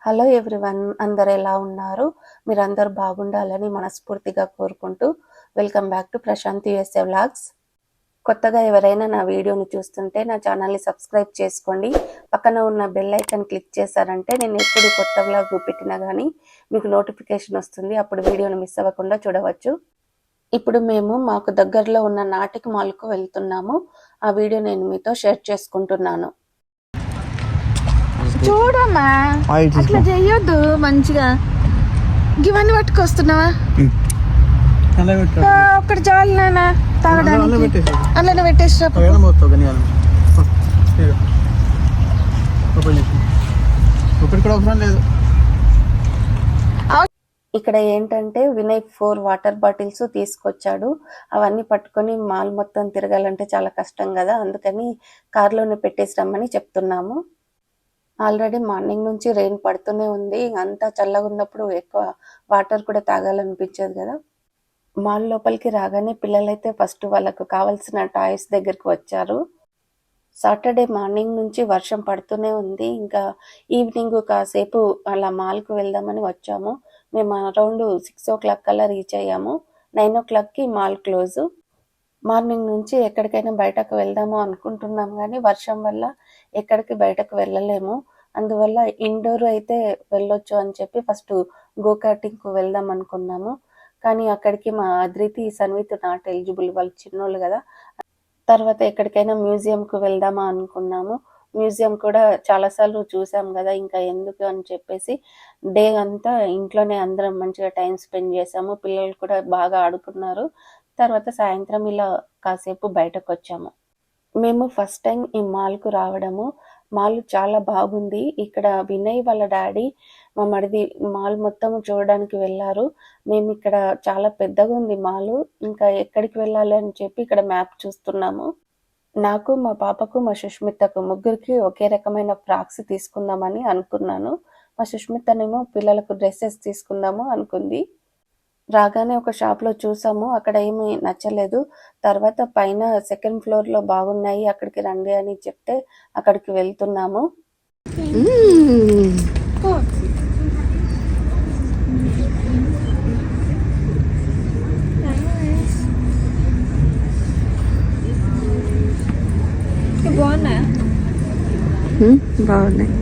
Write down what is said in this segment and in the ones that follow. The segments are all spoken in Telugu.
హలో ఎవ్రీవన్, అందరు ఎలా ఉన్నారు? మీరందరూ బాగుండాలని మనస్ఫూర్తిగా కోరుకుంటూ welcome back to Prashant USA vlogs. కొత్తగా ఎవరైనా నా వీడియోని చూస్తుంటే నా ఛానల్ని సబ్స్క్రైబ్ చేసుకోండి. పక్కన ఉన్న బెల్ ఐకాన్ క్లిక్ చేశారంటే నేను ఎప్పుడు కొత్త వ్లాగ్ పెట్టినా కానీ మీకు నోటిఫికేషన్ వస్తుంది. అప్పుడు వీడియోని మిస్ అవ్వకుండా చూడవచ్చు. ఇప్పుడు మేము మాకు దగ్గరలో ఉన్న నాటిక మాల్కు వెళ్తున్నాము. ఆ వీడియో నేను మీతో షేర్ చేసుకుంటున్నాను. చూడమ్మా, అట్లా చెయ్యొద్దు. మంచిగా ఇవన్నీ పట్టుకొస్తున్నావా? ఒక్కటి చాలు నాన్న తాగడానికి. అలానే పెట్టేసి ఇక్కడ ఏంటంటే వినయ్ 4 వాటర్ బాటిల్స్ తీసుకొచ్చాడు. అవన్నీ పట్టుకొని మాల్ మొత్తం తిరగాలంటే చాలా కష్టం కదా, అందుకని కార్లోనే పెట్టేసి రమ్మని చెప్తున్నాము. ఆల్రెడీ మార్నింగ్ నుంచి రెయిన్ పడుతూనే ఉంది. అంతా చల్లగా ఉన్నప్పుడు ఎక్కువ వాటర్ కూడా తాగాలనిపించదు కదా. మాల్ లోపలికి రాగానే పిల్లలైతే ఫస్ట్ వాళ్ళకు కావాల్సిన టాయ్స్ దగ్గరికి వచ్చారు. సాటర్డే మార్నింగ్ నుంచి వర్షం పడుతూనే ఉంది. ఇంకా ఈవినింగ్ కాసేపు అలా మాల్కు వెళ్దామని వచ్చాము. మేము అరౌండ్ 6 o'clock కల్లా రీచ్ అయ్యాము. 9 o'clockకి మాల్ క్లోజ్. మార్నింగ్ నుంచి ఎక్కడికైనా బయటకు వెళ్దాము అనుకుంటున్నాం కానీ వర్షం వల్ల ఎక్కడికి బయటకు వెళ్ళలేము. అందువల్ల ఇండోర్ అయితే వెళ్ళొచ్చు అని చెప్పి ఫస్ట్ గోకార్టింగ్కు వెళ్దాం అనుకున్నాము. కానీ అక్కడికి మా అద్రితి, సన్విత్ నాట్ ఎలిజిబుల్, వాళ్ళు చిన్నోళ్ళు కదా. తర్వాత ఎక్కడికైనా మ్యూజియంకు వెళ్దామా అనుకున్నాము. మ్యూజియం కూడా చాలాసార్లు చూసాం కదా, ఇంకా ఎందుకు అని చెప్పేసి డే అంతా ఇంట్లోనే అందరం మంచిగా టైం స్పెండ్ చేసాము. పిల్లలు కూడా బాగా ఆడుకున్నారు. తర్వాత సాయంత్రం ఇలా కాసేపు బయటకు వచ్చాము. మేము ఫస్ట్ టైం ఈ మాల్కు రావడము. మాల్ చాలా బాగుంది. ఇక్కడ వినయ్ వాళ్ళ డాడీ, మా మరిది మాల్ మొత్తం చూడడానికి వెళ్ళారు. మేము ఇక్కడ చాలా పెద్దగా ఉంది మాల్. ఇంకా ఎక్కడికి వెళ్ళాలి అని చెప్పి ఇక్కడ మ్యాప్ చూస్తున్నాము. నాకు, మా పాపకు, మా సుష్మితకు ముగ్గురికి ఒకే రకమైన ఫ్రాక్స్ తీసుకుందామని అనుకున్నాను. మా సుష్మితనేమో పిల్లలకు డ్రెస్సెస్ తీసుకుందాము అనుకుంది. రాగానే ఒక షాప్లో చూసాము, అక్కడ ఏమీ నచ్చలేదు. తర్వాత పైన 2nd floorలో బాగున్నాయి, అక్కడికి రండి అని చెప్తే అక్కడికి వెళ్తున్నాము. బాగున్నాయి.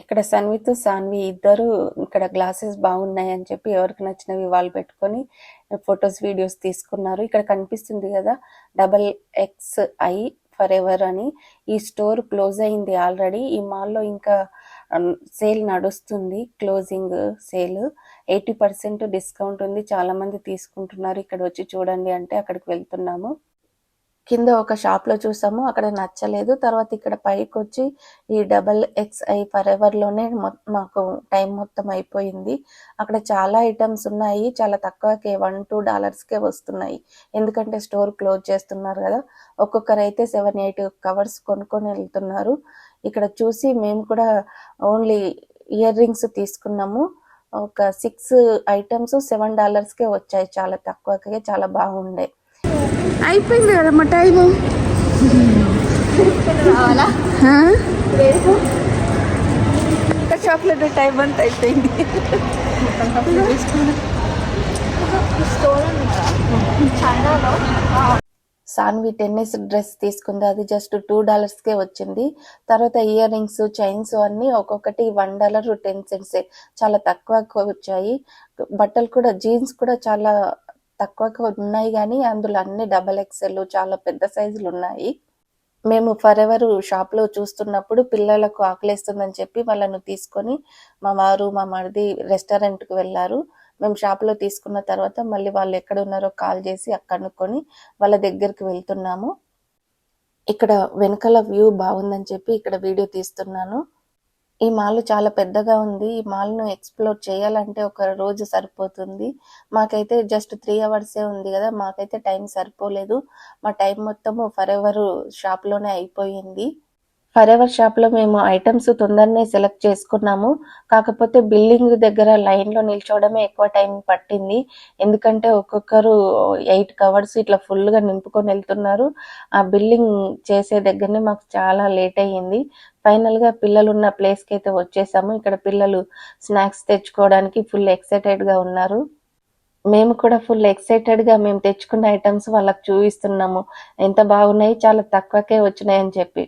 ఇక్కడ సన్విత్, సాన్వి ఇద్దరు ఇక్కడ గ్లాసెస్ బాగున్నాయి అని చెప్పి ఎవరికి నచ్చినవి వాళ్ళు పెట్టుకొని ఫొటోస్, వీడియోస్ తీసుకున్నారు. ఇక్కడ కనిపిస్తుంది కదా XXI ఫరెవర్ అని. ఈ స్టోర్ క్లోజ్ అయింది ఆల్రెడీ. ఈ మాల్లో ఇంకా సేల్ నడుస్తుంది, క్లోజింగ్ సేల్. 80% డిస్కౌంట్ ఉంది. చాలా మంది తీసుకుంటున్నారు. ఇక్కడ వచ్చి చూడండి అంటే అక్కడికి వెళ్తున్నాము. కింద ఒక షాప్లో చూసాము, అక్కడ నచ్చలేదు. తర్వాత ఇక్కడ పైకి వచ్చి ఈ XXI ఫరెవర్లోనే మాకు టైం మొత్తం అయిపోయింది. అక్కడ చాలా ఐటమ్స్ ఉన్నాయి, చాలా తక్కువకే $1-2కే వస్తున్నాయి. ఎందుకంటే స్టోర్ క్లోజ్ చేస్తున్నారు కదా. ఒక్కొక్కరైతే 7-8 కవర్స్ కొనుక్కొని వెళ్తున్నారు. ఇక్కడ చూసి మేము కూడా ఓన్లీ ఇయర్ రింగ్స్ తీసుకున్నాము. ఒక 6 ఐటమ్స్ $7కే వచ్చాయి. చాలా తక్కువకే, చాలా బాగుండే. అయిపోయింది కదమ్మా టైము. చాక్లెట్ టైం అంతా అయిపోయింది. సాన్వి టెన్నిస్ డ్రెస్ తీసుకుంది, అది జస్ట్ $2కే వచ్చింది. తర్వాత ఇయర్ రింగ్స్, చైన్స్ అన్నీ ఒక్కొక్కటి $1.10. చాలా తక్కువగా వచ్చాయి. బట్టలు కూడా, జీన్స్ కూడా చాలా తక్కువగా ఉన్నాయి కానీ అందులో అన్ని XXL, చాలా పెద్ద సైజులు ఉన్నాయి. మేము ఫరెవర్ షాప్లో చూస్తున్నప్పుడు పిల్లలకు ఆకలేస్తుందని చెప్పి వాళ్ళను తీసుకొని మా వారు, మా మరిది రెస్టారెంట్కి వెళ్ళారు. మేము షాప్లో తీసుకున్న తర్వాత మళ్ళీ వాళ్ళు ఎక్కడ ఉన్నారో కాల్ చేసి కనుక్కొని వాళ్ళ దగ్గరికి వెళ్తున్నాము. ఇక్కడ వెనకాల వ్యూ బాగుందని చెప్పి ఇక్కడ వీడియో తీస్తున్నాను. ఈ మాల్ చాలా పెద్దగా ఉంది. ఈ మాల్ను ఎక్స్ప్లోర్ చేయాలంటే ఒక రోజు సరిపోతుంది. మాకైతే జస్ట్ 3 hours ఉంది కదా, మాకైతే టైం సరిపోలేదు. మా టైం మొత్తము ఫరెవర్ షాప్లోనే అయిపోయింది. ఫరెవర్ షాప్లో మేము ఐటమ్స్ తొందరనే సెలెక్ట్ చేసుకున్నాము. కాకపోతే బిల్లింగ్ దగ్గర లైన్లో నిల్చోవడమే ఎక్కువ టైం పట్టింది. ఎందుకంటే ఒక్కొక్కరు 8 కవర్స్ ఇట్లా ఫుల్గా నింపుకొని వెళ్తున్నారు. ఆ బిల్లింగ్ చేసే దగ్గరనే మాకు చాలా లేట్ అయ్యింది. ఫైనల్గా పిల్లలు ఉన్న ప్లేస్కి అయితే వచ్చేసాము. ఇక్కడ పిల్లలు స్నాక్స్ తెచ్చుకోవడానికి ఫుల్ ఎక్సైటెడ్గా ఉన్నారు. మేము కూడా ఫుల్ ఎక్సైటెడ్గా మేము తెచ్చుకున్న ఐటమ్స్ వాళ్ళకి చూపిస్తున్నాము. ఎంత బాగున్నాయి, చాలా తక్కువకే వచ్చినాయని చెప్పి.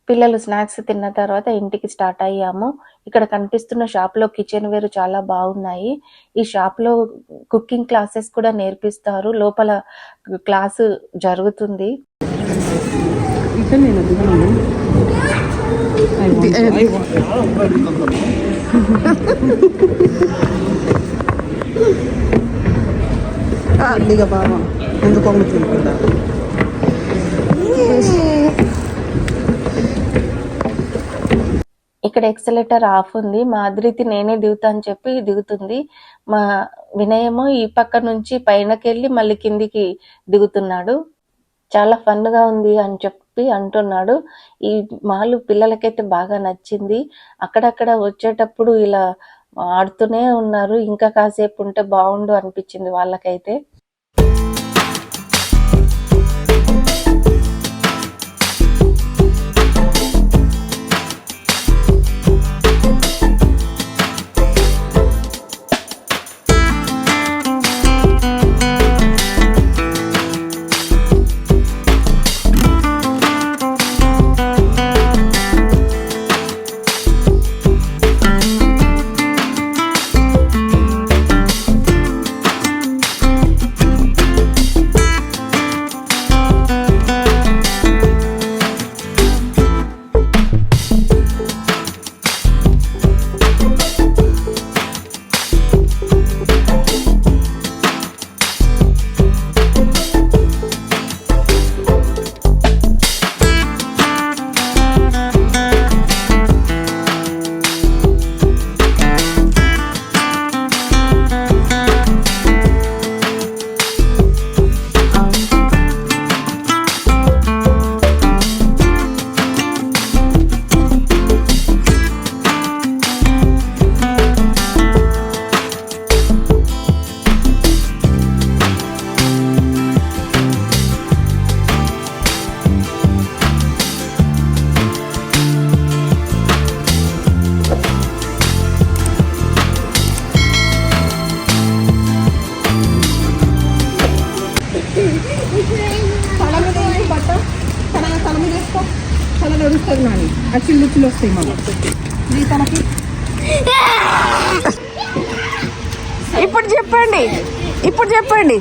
పిల్లలు స్నాక్స్ తిన్న తర్వాత ఇంటికి స్టార్ట్ అయ్యాము. ఇక్కడ కనిపిస్తున్న షాప్లో కిచెన్ వేర్ చాలా బాగున్నాయి. ఈ షాప్లో కుకింగ్ క్లాసెస్ కూడా నేర్పిస్తారు. లోపల క్లాసు జరుగుతుంది. ఇక్కడ ఎక్సలేటర్ ఆఫ్ ఉంది. మా అద్రితి నేనే దిగుతా అని చెప్పి దిగుతుంది. మా వినయము ఈ పక్క నుంచి పైనకి వెళ్ళి మళ్ళీ కిందికి దిగుతున్నాడు. చాలా ఫన్ గా ఉంది అని చెప్పి అంటున్నాడు. ఈ మాల్ పిల్లలకైతే బాగా నచ్చింది. అక్కడక్కడ వచ్చేటప్పుడు ఇలా ఆడుతూనే ఉన్నారు. ఇంకా కాసేపు ఉంటే బాగుండు అనిపించింది వాళ్ళకైతే. వస్తుంది నాని, ఆ చిల్లు చిల్లు వస్తాయి మళ్ళీ తనకి. ఇప్పుడు చెప్పండి, ఇప్పుడు చెప్పండి.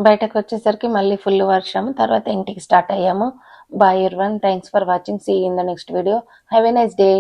బయటకు వచ్చేసరికి మళ్ళీ ఫుల్ వర్షం, తర్వాత ఇంటికి స్టార్ట్ అయ్యాము. Bye everyone, thanks for watching, see in the next video, have a nice day.